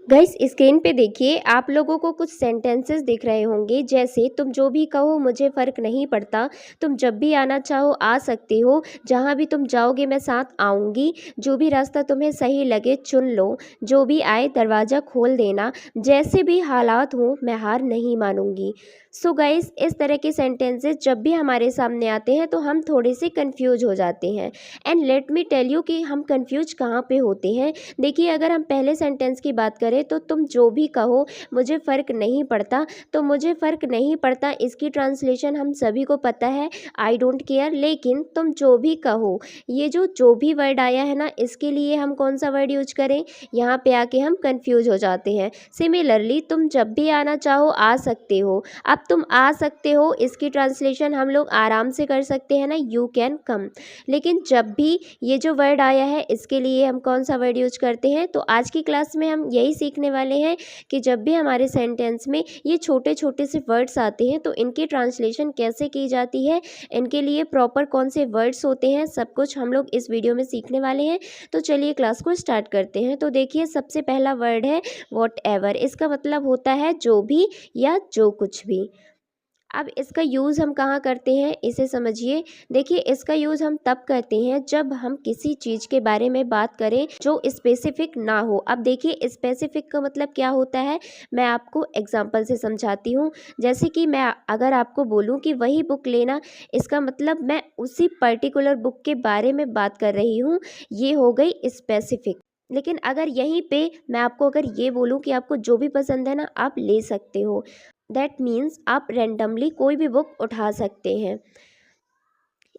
Guys screen पे देखिए आप लोगों को कुछ सेंटेंसेस दिख रहे होंगे, जैसे तुम जो भी कहो मुझे फ़र्क नहीं पड़ता, तुम जब भी आना चाहो आ सकते हो, जहाँ भी तुम जाओगे मैं साथ आऊँगी, जो भी रास्ता तुम्हें सही लगे चुन लो, जो भी आए दरवाज़ा खोल देना, जैसे भी हालात हों मैं हार नहीं मानूंगी। सो गाइस इस तरह के सेंटेंसेस जब भी हमारे सामने आते हैं तो हम थोड़े से कंफ्यूज हो जाते हैं। And let me tell you कि हम कंफ्यूज कहाँ पे होते हैं। देखिए अगर हम पहले सेंटेंस की बात करें तो तुम जो भी कहो मुझे फ़र्क नहीं पड़ता, तो मुझे फ़र्क नहीं पड़ता इसकी ट्रांसलेशन हम सभी को पता है, आई डोंट केयर। लेकिन तुम जो भी कहो, ये जो भी वर्ड आया है ना, इसके लिए हम कौन सा वर्ड यूज करें, यहाँ पे आके हम कंफ्यूज हो जाते हैं। सिमिलरली तुम जब भी आना चाहो आ सकते हो, अब तुम आ सकते हो इसकी ट्रांसलेशन हम लोग आराम से कर सकते हैं ना, यू कैन कम। लेकिन जब भी ये जो वर्ड आया है इसके लिए हम कौन सा वर्ड यूज करते हैं, तो आज की क्लास में हम यही सीखने वाले हैं कि जब भी हमारे सेंटेंस में ये छोटे छोटे से वर्ड्स आते हैं तो इनकी ट्रांसलेशन कैसे की जाती है, इनके लिए प्रॉपर कौन से वर्ड्स होते हैं, सब कुछ हम लोग इस वीडियो में सीखने वाले हैं। तो चलिए क्लास को स्टार्ट करते हैं। तो देखिए सबसे पहला वर्ड है वॉट एवर। इसका मतलब होता है जो भी या जो कुछ भी। अब इसका यूज़ हम कहाँ करते हैं इसे समझिए। देखिए इसका यूज़ हम तब करते हैं जब हम किसी चीज़ के बारे में बात करें जो स्पेसिफिक ना हो। अब देखिए स्पेसिफिक का मतलब क्या होता है, मैं आपको एग्जांपल से समझाती हूँ। जैसे कि मैं अगर आपको बोलूँ कि वही बुक लेना, इसका मतलब मैं उसी पर्टिकुलर बुक के बारे में बात कर रही हूँ, ये हो गई स्पेसिफिक। लेकिन अगर यहीं पे मैं आपको अगर ये बोलूँ कि आपको जो भी पसंद है ना आप ले सकते हो, दैट मीन्स आप रैंडमली कोई भी बुक उठा सकते हैं।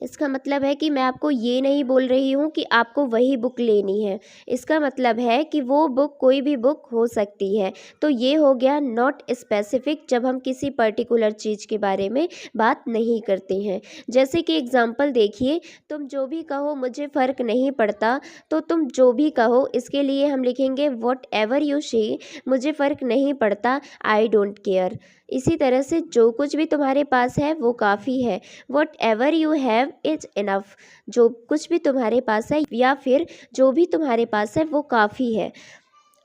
इसका मतलब है कि मैं आपको ये नहीं बोल रही हूँ कि आपको वही बुक लेनी है, इसका मतलब है कि वो बुक कोई भी बुक हो सकती है। तो ये हो गया नॉट स्पेसिफिक, जब हम किसी पर्टिकुलर चीज़ के बारे में बात नहीं करते हैं। जैसे कि एग्जांपल देखिए, तुम जो भी कहो मुझे फ़र्क नहीं पड़ता, तो तुम जो भी कहो इसके लिए हम लिखेंगे वॉट एवर यू से, मुझे फ़र्क नहीं पड़ता, आई डोंट केयर। इसी तरह से जो कुछ भी तुम्हारे पास है वो काफ़ी है, what ever you have is enough. जो कुछ भी तुम्हारे पास है या फिर जो भी तुम्हारे पास है वो काफ़ी है।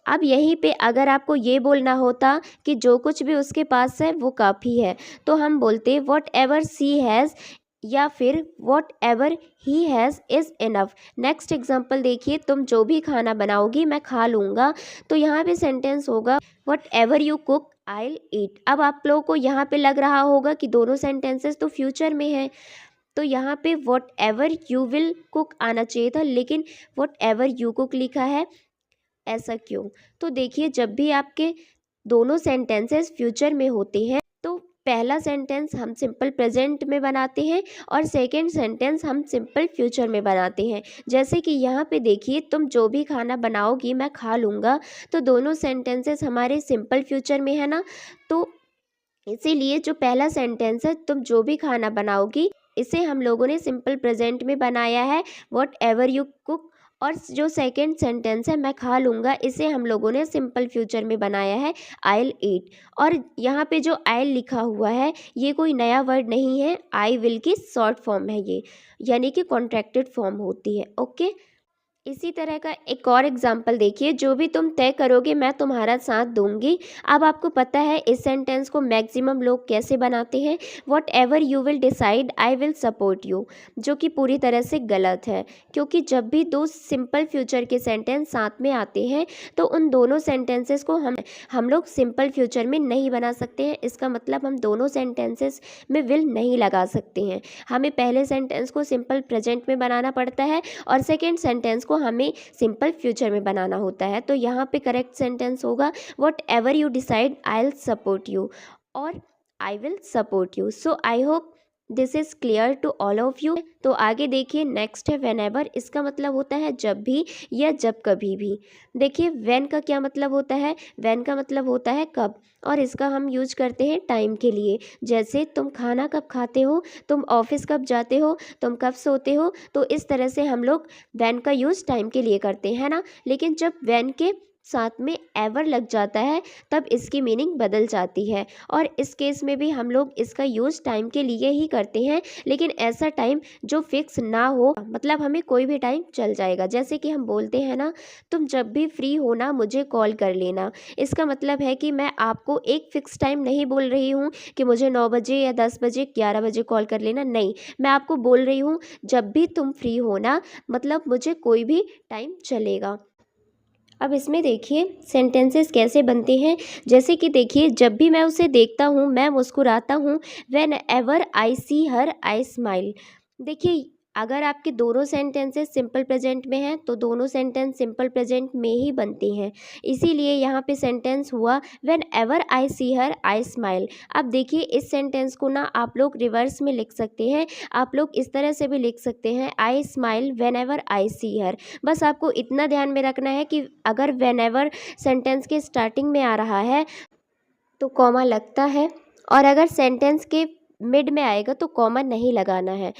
अब यहीं पे अगर आपको ये बोलना होता कि जो कुछ भी उसके पास है वो काफ़ी है, तो हम बोलते वॉट एवर सी हैज़ या फिर what ever he has is enough. Next example देखिए, तुम जो भी खाना बनाओगी मैं खा लूँगा, तो यहाँ पे सेंटेंस होगा whatever you cook I eat. अब आप लोगों को यहाँ पे लग रहा होगा कि दोनों सेंटेंसेस तो फ्यूचर में है, तो यहाँ पे what ever you will cook आना चाहिए था, लेकिन वॉट एवर यू कुक लिखा है, ऐसा क्यों? तो देखिए जब भी आपके दोनों सेंटेंसेस फ्यूचर में होते हैं तो पहला सेंटेंस हम सिंपल प्रेजेंट में बनाते हैं और सेकंड सेंटेंस हम सिंपल फ्यूचर में बनाते हैं। जैसे कि यहाँ पे देखिए, तुम जो भी खाना बनाओगी मैं खा लूँगा, तो दोनों सेंटेंसेस हमारे सिंपल फ्यूचर में है ना, तो इसीलिए जो पहला सेंटेंस है तुम जो भी खाना बनाओगी, इसे हम लोगों ने सिंपल प्रेजेंट में बनाया है वॉट एवर यू कुक। और जो सेकंड सेंटेंस है मैं खा लूँगा, इसे हम लोगों ने सिंपल फ्यूचर में बनाया है आइल ईट। और यहाँ पे जो आइल लिखा हुआ है ये कोई नया वर्ड नहीं है, आई विल की शॉर्ट फॉर्म है ये, यानी कि कॉन्ट्रैक्टेड फॉर्म होती है। ओके, इसी तरह का एक और एग्जाम्पल देखिए, जो भी तुम तय करोगे मैं तुम्हारा साथ दूंगी। अब आपको पता है इस सेंटेंस को मैक्सिमम लोग कैसे बनाते हैं, what ever you will decide I will support you, जो कि पूरी तरह से गलत है। क्योंकि जब भी दो सिंपल फ्यूचर के सेंटेंस साथ में आते हैं तो उन दोनों सेंटेंसेस को हम लोग सिंपल फ्यूचर में नहीं बना सकते हैं। इसका मतलब हम दोनों सेंटेंसेस में विल नहीं लगा सकते हैं, हमें पहले सेंटेंस को सिंपल प्रेजेंट में बनाना पड़ता है और सेकेंड सेंटेंस को हमें सिंपल फ्यूचर में बनाना होता है। तो यहाँ पे करेक्ट सेंटेंस होगा whatever you decide I will support you और I will support you. So I hope this is clear to all of you. तो आगे देखिए नेक्स्ट है वेन एवर। इसका मतलब होता है जब भी या जब कभी भी। देखिए वेन का क्या मतलब होता है, वेन का मतलब होता है कब, और इसका हम यूज करते हैं टाइम के लिए। जैसे तुम खाना कब खाते हो, तुम ऑफिस कब जाते हो, तुम कब सोते हो, तो इस तरह से हम लोग व्हेन का यूज़ टाइम के लिए करते हैं ना। लेकिन जब व्हेन के साथ में एवर लग जाता है तब इसकी मीनिंग बदल जाती है। और इस केस में भी हम लोग इसका यूज़ टाइम के लिए ही करते हैं, लेकिन ऐसा टाइम जो फिक्स ना हो, मतलब हमें कोई भी टाइम चल जाएगा। जैसे कि हम बोलते हैं ना, तुम जब भी फ्री हो ना मुझे कॉल कर लेना। इसका मतलब है कि मैं आपको एक फ़िक्स टाइम नहीं बोल रही हूँ कि मुझे 9 बजे या 10 बजे 11 बजे कॉल कर लेना, नहीं। मैं आपको बोल रही हूँ जब भी तुम फ्री हो ना, मतलब मुझे कोई भी टाइम चलेगा। अब इसमें देखिए सेंटेंसेस कैसे बनते हैं। जैसे कि देखिए, जब भी मैं उसे देखता हूँ मैं मुस्कुराता हूँ। Whenever I see her I smile. देखिए, अगर आपके दोनों सेंटेंसेस सिंपल प्रेजेंट में हैं तो दोनों सेंटेंस सिंपल प्रेजेंट में ही बनते हैं। इसीलिए यहाँ पे सेंटेंस हुआ whenever I see her I smile. अब देखिए, इस सेंटेंस को ना आप लोग रिवर्स में लिख सकते हैं। आप लोग इस तरह से भी लिख सकते हैं, I smile whenever I see her. बस आपको इतना ध्यान में रखना है कि अगर वेन एवर सेंटेंस के स्टार्टिंग में आ रहा है तो कॉमा लगता है, और अगर सेंटेंस के मिड में आएगा तो कॉमा नहीं लगाना है।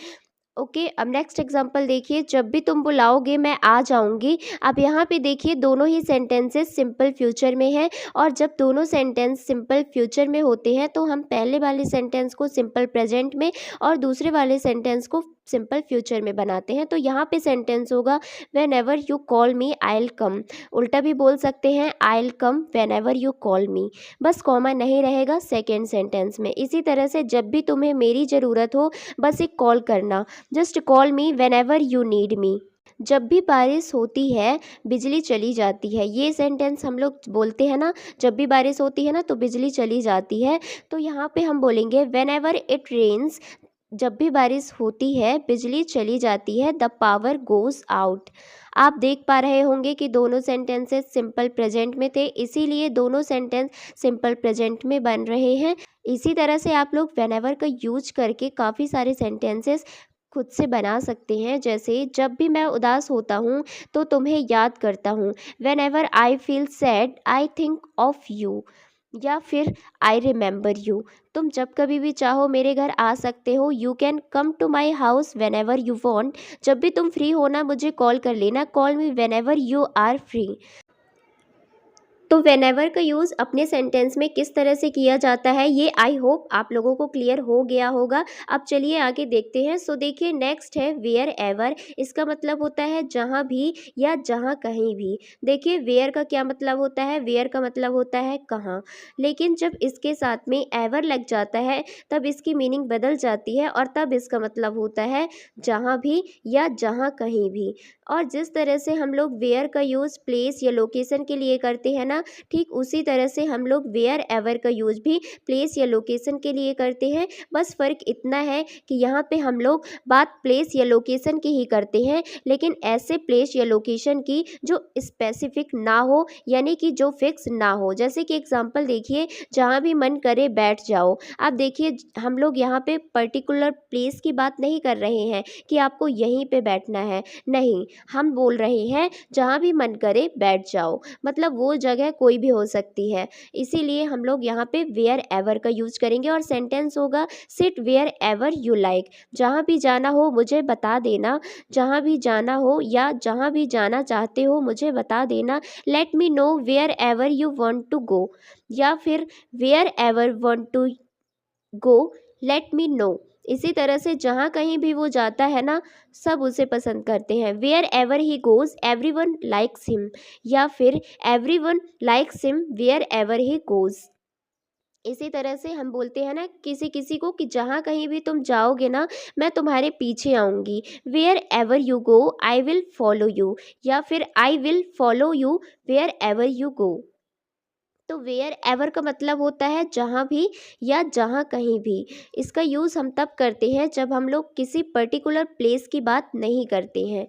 ओके, अब नेक्स्ट एग्जांपल देखिए, जब भी तुम बुलाओगे मैं आ जाऊंगी। अब यहाँ पे देखिए दोनों ही सेंटेंसेस सिंपल फ्यूचर में हैं, और जब दोनों सेंटेंस सिंपल फ्यूचर में होते हैं तो हम पहले वाले सेंटेंस को सिंपल प्रेजेंट में और दूसरे वाले सेंटेंस को सिंपल फ्यूचर में बनाते हैं। तो यहाँ पे सेंटेंस होगा when ever you call me I will come. उल्टा भी बोल सकते हैं, I will come when ever you call मी। बस कॉमा नहीं रहेगा सेकेंड सेंटेंस में। इसी तरह से जब भी तुम्हें मेरी ज़रूरत हो बस एक कॉल करना, just call me whenever you need me. जब भी बारिश होती है बिजली चली जाती है। ये सेंटेंस हम लोग बोलते हैं ना, जब भी बारिश होती है ना तो बिजली चली जाती है। तो यहाँ पे हम बोलेंगे वेन एवर इट रेन्स। जब भी बारिश होती है बिजली चली जाती है, द पावर गोज़ आउट। आप देख पा रहे होंगे कि दोनों सेंटेंसेस सिंपल प्रेजेंट में थे, इसीलिए दोनों सेंटेंस सिंपल प्रेजेंट में बन रहे हैं। इसी तरह से आप लोग वेन एवर का यूज करके काफ़ी सारे सेंटेंसेस खुद से बना सकते हैं। जैसे, जब भी मैं उदास होता हूँ तो तुम्हें याद करता हूँ। Whenever I feel sad I think of you. या फिर आई रिमेंबर यू। तुम जब कभी भी चाहो मेरे घर आ सकते हो। You can come to my house whenever you want. जब भी तुम फ्री होना मुझे कॉल कर लेना। Call me whenever you are free. तो वेन एवर का यूज़ अपने सेंटेंस में किस तरह से किया जाता है, ये आई होप आप लोगों को क्लियर हो गया होगा। अब चलिए आगे देखते हैं। सो देखिए, नेक्स्ट है वेयर एवर। इसका मतलब होता है जहाँ भी या जहाँ कहीं भी। देखिए, वेयर का क्या मतलब होता है, वेयर का मतलब होता है कहाँ, लेकिन जब इसके साथ में एवर लग जाता है तब इसकी मीनिंग बदल जाती है और तब इसका मतलब होता है जहाँ भी या जहाँ कहीं भी। और जिस तरह से हम लोग वेयर का यूज़ प्लेस या लोकेशन के लिए करते हैं ना, ठीक उसी तरह से हम लोग वेयर एवर का यूज़ भी प्लेस या लोकेशन के लिए करते हैं। बस फ़र्क इतना है कि यहाँ पे हम लोग बात प्लेस या लोकेशन की ही करते हैं, लेकिन ऐसे प्लेस या लोकेशन की जो स्पेसिफिक ना हो, यानी कि जो फिक्स ना हो। जैसे कि एग्जांपल देखिए, जहाँ भी मन करे बैठ जाओ। आप देखिए, हम लोग यहाँ पे पर्टिकुलर प्लेस की बात नहीं कर रहे हैं कि आपको यहीं पे बैठना है, नहीं। हम बोल रहे हैं जहाँ भी मन करे बैठ जाओ, मतलब वो जगह कोई भी हो सकती है। इसीलिए हम लोग यहाँ पे वेयर एवर का यूज करेंगे और सेंटेंस होगा sit wherever you like. जहाँ भी जाना हो मुझे बता देना। जहाँ भी जाना हो या जहाँ भी जाना चाहते हो मुझे बता देना। Let me know wherever you want to go. या फिर wherever want to go let me know. इसी तरह से जहाँ कहीं भी वो जाता है ना, सब उसे पसंद करते हैं। Wherever he goes everyone likes him. या फिर everyone likes him wherever he goes. इसी तरह से हम बोलते हैं ना किसी किसी को कि जहाँ कहीं भी तुम जाओगे ना मैं तुम्हारे पीछे आऊँगी। Wherever you go I will follow you. या फिर I will follow you wherever you go. तो वेयर एवर का मतलब होता है जहाँ भी या जहाँ कहीं भी। इसका यूज़ हम तब करते हैं जब हम लोग किसी पर्टिकुलर प्लेस की बात नहीं करते हैं।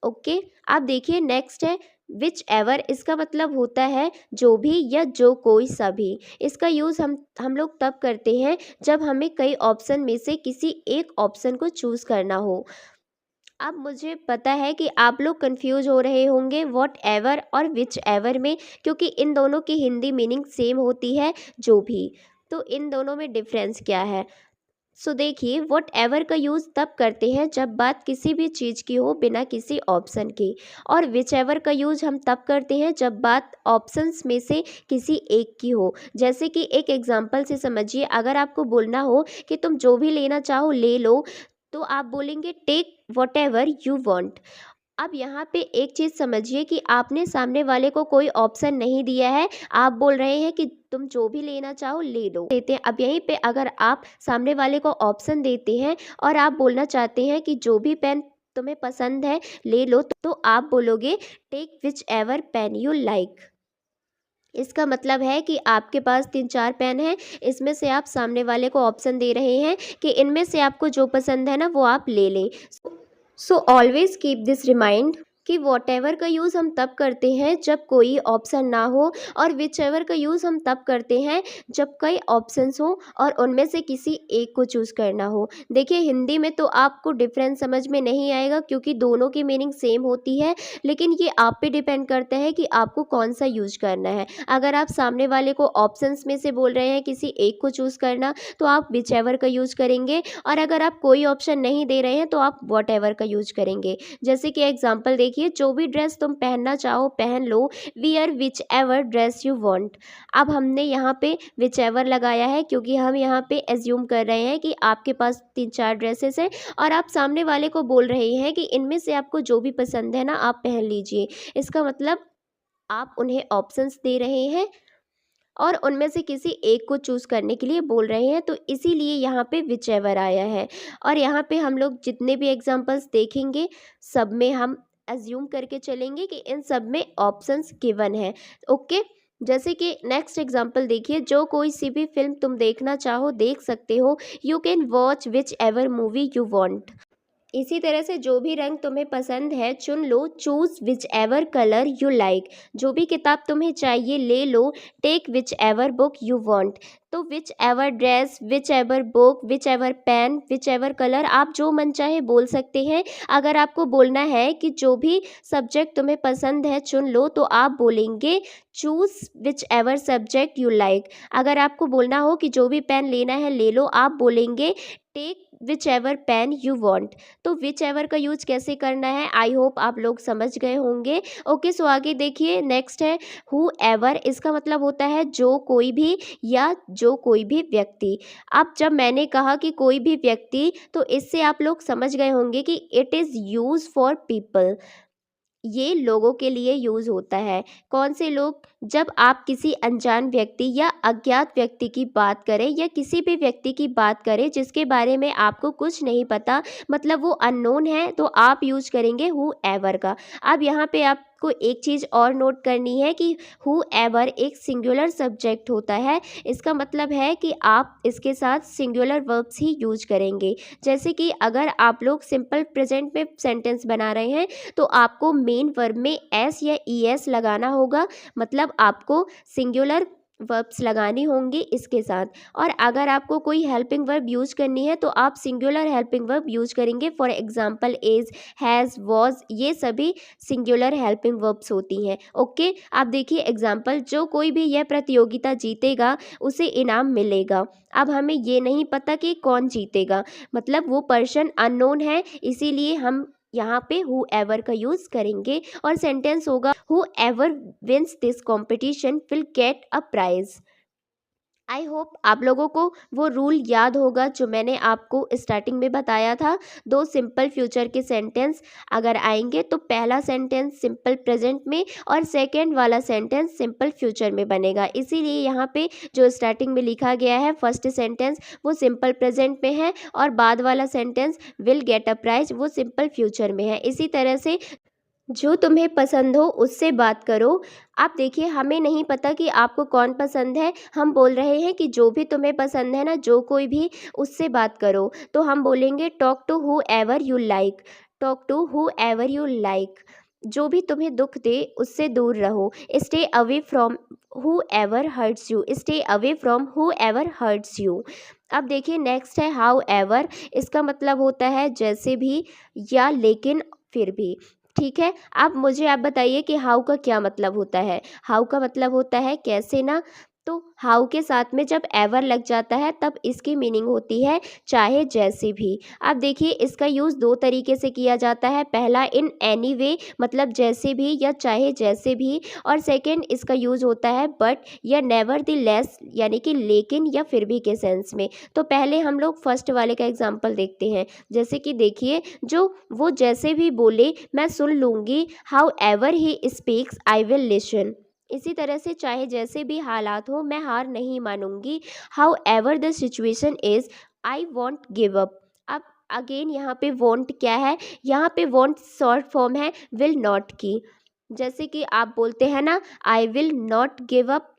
ओके, आप देखिए नेक्स्ट है विच एवर। इसका मतलब होता है जो भी या जो कोई सा भी। इसका यूज़ हम लोग तब करते हैं जब हमें कई ऑप्शन में से किसी एक ऑप्शन को चूज़ करना हो। अब मुझे पता है कि आप लोग कंफ्यूज हो रहे होंगे वॉट एवर और विच एवर में, क्योंकि इन दोनों की हिंदी मीनिंग सेम होती है, जो भी। तो इन दोनों में डिफरेंस क्या है। सो देखिए, वॉट एवर का यूज़ तब करते हैं जब बात किसी भी चीज़ की हो बिना किसी ऑप्शन के, और विच एवर का यूज़ हम तब करते हैं जब बात ऑप्शंस में से किसी एक की हो। जैसे कि एक एग्जांपल से समझिए, अगर आपको बोलना हो कि तुम जो भी लेना चाहो ले लो, तो आप बोलेंगे take whatever you want. अब यहाँ पे एक चीज़ समझिए कि आपने सामने वाले को कोई ऑप्शन नहीं दिया है, आप बोल रहे हैं कि तुम जो भी लेना चाहो ले लो देते हैं। अब यहीं पे अगर आप सामने वाले को ऑप्शन देते हैं और आप बोलना चाहते हैं कि जो भी पेन तुम्हें पसंद है ले लो, तो आप बोलोगे take whichever pen you like. इसका मतलब है कि आपके पास 3-4 पेन हैं, इसमें से आप सामने वाले को ऑप्शन दे रहे हैं कि इनमें से आपको जो पसंद है ना वो आप ले लें। So always keep this remind कि वॉट एवर का यूज़ हम तब करते हैं जब कोई ऑप्शन ना हो, और विच एवर का यूज़ हम तब करते हैं जब कई ऑप्शंस हो और उनमें से किसी एक को चूज़ करना हो। देखिए, हिंदी में तो आपको डिफरेंस समझ में नहीं आएगा क्योंकि दोनों की मीनिंग सेम होती है, लेकिन ये आप पे डिपेंड करता है कि आपको कौन सा यूज करना है। अगर आप सामने वाले को ऑप्शंस में से बोल रहे हैं किसी एक को चूज़ करना, तो आप विच एवर का यूज़ करेंगे, और अगर आप कोई ऑप्शन नहीं दे रहे हैं तो आप वॉट एवर का यूज करेंगे। जैसे कि एग्जाम्पल देखिए, जो भी ड्रेस तुम पहनना चाहो पहन लो, wear whichever dress you want. अब हमने यहाँ पे विच एवर लगाया है क्योंकि हम यहाँ पे एज्यूम कर रहे हैं कि आपके पास 3-4 ड्रेसेस हैं और आप सामने वाले को बोल रहे हैं कि इनमें से आपको जो भी पसंद है ना आप पहन लीजिए। इसका मतलब आप उन्हें ऑप्शंस दे रहे हैं और उनमें से किसी एक को चूज़ करने के लिए बोल रहे हैं, तो इसीलिए यहाँ पे विच एवर आया है। और यहाँ पे हम लोग जितने भी एग्जांपल्स देखेंगे सब में हम अज्यूम करके चलेंगे कि इन सब में ऑप्शंस गिवन है। ओके, जैसे कि नेक्स्ट एग्जांपल देखिए, जो कोई सी भी फिल्म तुम देखना चाहो देख सकते हो, you can watch which ever movie you want. इसी तरह से जो भी रंग तुम्हें पसंद है चुन लो, choose whichever colour you like. जो भी किताब तुम्हें चाहिए ले लो, take whichever book you want. तो whichever dress, whichever book, whichever pen, whichever colour, आप जो मन चाहे बोल सकते हैं। अगर आपको बोलना है कि जो भी सब्जेक्ट तुम्हें पसंद है चुन लो, तो आप बोलेंगे choose which ever subject you like. अगर आपको बोलना हो कि जो भी पेन लेना है ले लो, आप बोलेंगे take whichever pen you want. तो विच एवर का यूज कैसे करना है आई होप आप लोग समझ गए होंगे। ओके, सो आगे देखिए, नेक्स्ट है हु एवर। इसका मतलब होता है जो कोई भी या जो कोई भी व्यक्ति। अब जब मैंने कहा कि कोई भी व्यक्ति, तो इससे आप लोग समझ गए होंगे कि it is use for people. ये लोगों के लिए यूज़ होता है। कौन से लोग? जब आप किसी अनजान व्यक्ति या अज्ञात व्यक्ति की बात करें या किसी भी व्यक्ति की बात करें जिसके बारे में आपको कुछ नहीं पता, मतलब वो अननोन है, तो आप यूज करेंगे हु एवर का। अब यहाँ पे आपको एक चीज़ और नोट करनी है कि हु एवर एक सिंगुलर सब्जेक्ट होता है। इसका मतलब है कि आप इसके साथ सिंगुलर वर्ब्स ही यूज करेंगे। जैसे कि अगर आप लोग सिंपल प्रेजेंट में सेंटेंस बना रहे हैं, तो आपको मेन वर्ब में एस या ई एस लगाना होगा, मतलब आपको सिंगुलर वर्ब्स लगानी होंगी इसके साथ। और अगर आपको कोई हेल्पिंग वर्ब यूज करनी है तो आप सिंगुलर हेल्पिंग वर्ब यूज करेंगे। For example is, has, was, ये सभी सिंगुलर हेल्पिंग वर्ब्स होती हैं। ओके, आप देखिए एग्जांपल, जो कोई भी यह प्रतियोगिता जीतेगा उसे इनाम मिलेगा। अब हमें ये नहीं पता कि कौन जीतेगा, मतलब वो पर्सन अननोन है, इसीलिए हम यहाँ पे हु एवर का यूज करेंगे और सेंटेंस होगा whoever wins this competition will get a prize. I hope आप लोगों को वो रूल याद होगा जो मैंने आपको स्टार्टिंग में बताया था। दो सिंपल फ्यूचर के सेंटेंस अगर आएंगे तो पहला सेंटेंस सिंपल प्रेजेंट में और सेकंड वाला सेंटेंस सिंपल फ्यूचर में बनेगा। इसीलिए यहाँ पे जो स्टार्टिंग में लिखा गया है फर्स्ट सेंटेंस वो सिंपल प्रेजेंट में है और बाद वाला sentence will get a prize वो सिंपल फ्यूचर में है। इसी तरह से जो तुम्हें पसंद हो उससे बात करो। आप देखिए, हमें नहीं पता कि आपको कौन पसंद है, हम बोल रहे हैं कि जो भी तुम्हें पसंद है ना, जो कोई भी, उससे बात करो। तो हम बोलेंगे talk to whoever you like. Talk to whoever you like. जो भी तुम्हें दुख दे उससे दूर रहो। Stay away from whoever hurts you. Stay away from whoever hurts you. अब देखिए नेक्स्ट है हाउ एवर। इसका मतलब होता है जैसे भी या लेकिन फिर भी। ठीक है, अब मुझे आप बताइए कि हाउ का क्या मतलब होता है। हाउ का मतलब होता है कैसे ना। तो हाउ के साथ में जब एवर लग जाता है तब इसकी मीनिंग होती है चाहे जैसे भी। अब देखिए इसका यूज़ दो तरीके से किया जाता है, पहला इन एनी वे मतलब जैसे भी या चाहे जैसे भी, और सेकंड इसका यूज़ होता है बट या नेवर द लेस यानी कि लेकिन या फिर भी के सेंस में। तो पहले हम लोग फर्स्ट वाले का एग्जाम्पल देखते हैं, जैसे कि देखिए जो वो जैसे भी बोले मैं सुन लूँगी, how ever he speaks I will listen. इसी तरह से चाहे जैसे भी हालात हो मैं हार नहीं मानूंगी, however the situation is I won't give up. अब अगेन यहाँ पे वॉन्ट क्या है, यहाँ पे वॉन्ट शॉर्ट फॉर्म है विल नॉट की। जैसे कि आप बोलते हैं ना I will not give up,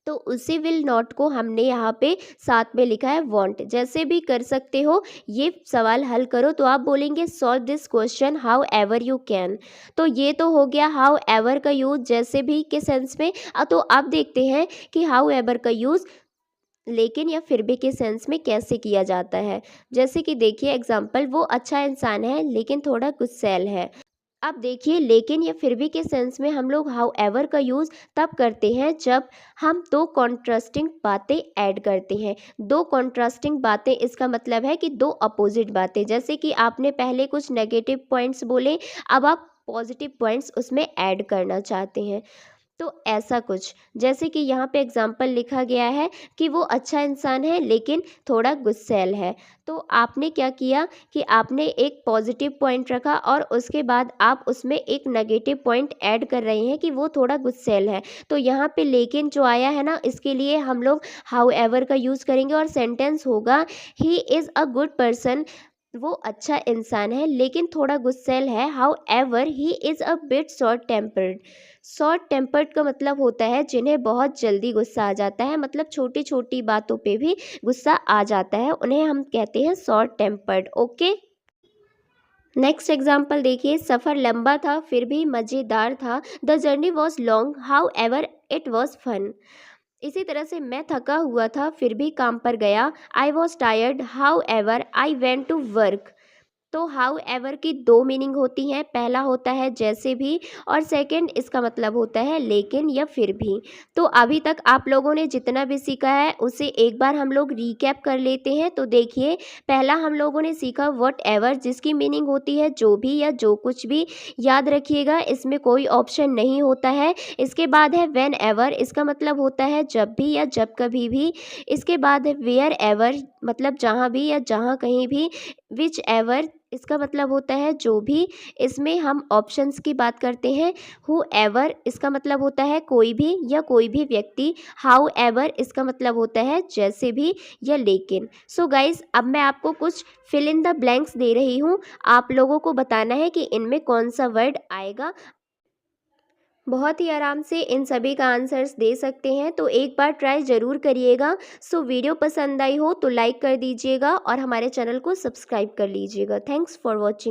तो उसी विल नॉट को हमने यहाँ पे साथ में लिखा है वॉन्ट। जैसे भी कर सकते हो, ये सवाल हल करो तो आप बोलेंगे solve this question how ever you can. तो ये तो हो गया हाउ एवर का यूज़ जैसे भी के सेंस में। तो अब देखते हैं कि हाउ एवर का यूज़ लेकिन या फिर भी के सेंस में कैसे किया जाता है। जैसे कि देखिए एग्जाम्पल, वो अच्छा इंसान है लेकिन थोड़ा गुस्सैल है। अब देखिए लेकिन या फिर भी के सेंस में हम लोग हाउ एवर का यूज़ तब करते हैं जब हम दो कॉन्ट्रास्टिंग बातें ऐड करते हैं। दो कॉन्ट्रास्टिंग बातें इसका मतलब है कि दो अपोजिट बातें, जैसे कि आपने पहले कुछ नेगेटिव पॉइंट्स बोले, अब आप पॉजिटिव पॉइंट्स उसमें ऐड करना चाहते हैं। तो ऐसा कुछ, जैसे कि यहाँ पे एग्जाम्पल लिखा गया है कि वो अच्छा इंसान है लेकिन थोड़ा गुस्सैल है। तो आपने क्या किया कि आपने एक पॉजिटिव पॉइंट रखा और उसके बाद आप उसमें एक नेगेटिव पॉइंट ऐड कर रहे हैं कि वो थोड़ा गुस्सैल है। तो यहाँ पे लेकिन जो आया है ना, इसके लिए हम लोग हाउ एवर का यूज़ करेंगे और सेंटेंस होगा he is a good person. वो अच्छा इंसान है लेकिन थोड़ा गुस्सैल है, how ever he is a bit short tempered. Short tempered का मतलब होता है जिन्हें बहुत जल्दी गुस्सा आ जाता है, मतलब छोटी छोटी बातों पे भी गुस्सा आ जाता है, उन्हें हम कहते हैं short tempered. Okay, next example देखिए, सफ़र लंबा था फिर भी मज़ेदार था, the journey was long however it was fun. इसी तरह से मैं थका हुआ था फिर भी काम पर गया, I was tired however I went to work. तो हाउ एवर की दो मीनिंग होती हैं, पहला होता है जैसे भी और सेकंड इसका मतलब होता है लेकिन या फिर भी। तो अभी तक आप लोगों ने जितना भी सीखा है उसे एक बार हम लोग रिकैप कर लेते हैं। तो देखिए पहला हम लोगों ने सीखा वट एवर, जिसकी मीनिंग होती है जो भी या जो कुछ भी। याद रखिएगा इसमें कोई ऑप्शन नहीं होता है। इसके बाद है वेन एवर, इसका मतलब होता है जब भी या जब कभी भी। इसके बाद है वेयर एवर, मतलब जहाँ भी या जहाँ कहीं भी। विच एवर, इसका मतलब होता है जो भी। इसमें हम ऑप्शंस की बात करते हैं। हु एवर, इसका मतलब होता है कोई भी या कोई भी व्यक्ति। हाउ एवर, इसका मतलब होता है जैसे भी या लेकिन। सो गाइस, अब मैं आपको कुछ फिल इन द ब्लैंक्स दे रही हूँ, आप लोगों को बताना है कि इनमें कौन सा वर्ड आएगा। बहुत ही आराम से इन सभी का आंसर्स दे सकते हैं, तो एक बार ट्राई ज़रूर करिएगा। सो वीडियो पसंद आई हो तो लाइक कर दीजिएगा और हमारे चैनल को सब्सक्राइब कर लीजिएगा। Thanks for watching.